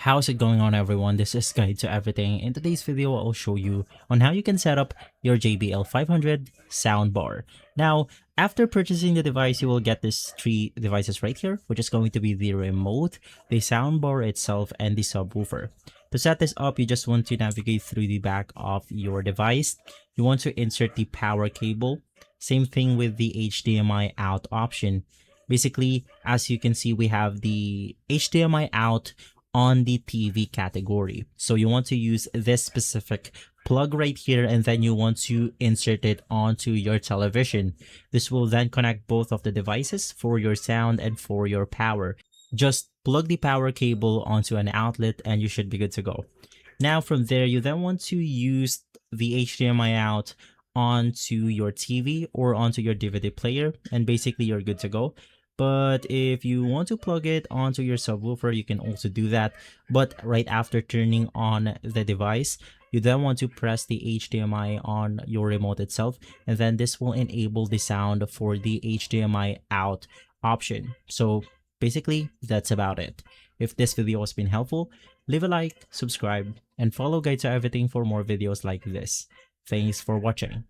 How's it going on, everyone? This is Guide to Everything. In today's video, I'll show you on how you can set up your JBL 500 soundbar. Now, after purchasing the device, you will get these three devices right here, which is going to be the remote, the soundbar itself, and the subwoofer. To set this up, you just want to navigate through the back of your device. You want to insert the power cable. Same thing with the HDMI out option. Basically, as you can see, we have the HDMI out on the TV category. So you want to use this specific plug right here, and then you want to insert it onto your television. This will then connect both of the devices for your sound and for your power. Just plug the power cable onto an outlet and you should be good to go. Now from there, you then want to use the HDMI out onto your TV or onto your DVD player, and basically you're good to go. But if you want to plug it onto your subwoofer, you can also do that. But right after turning on the device, you then want to press the HDMI on your remote itself, and then this will enable the sound for the HDMI out option. So basically, that's about it. If this video has been helpful, leave a like, subscribe, and follow Guide to Everything for more videos like this. Thanks for watching.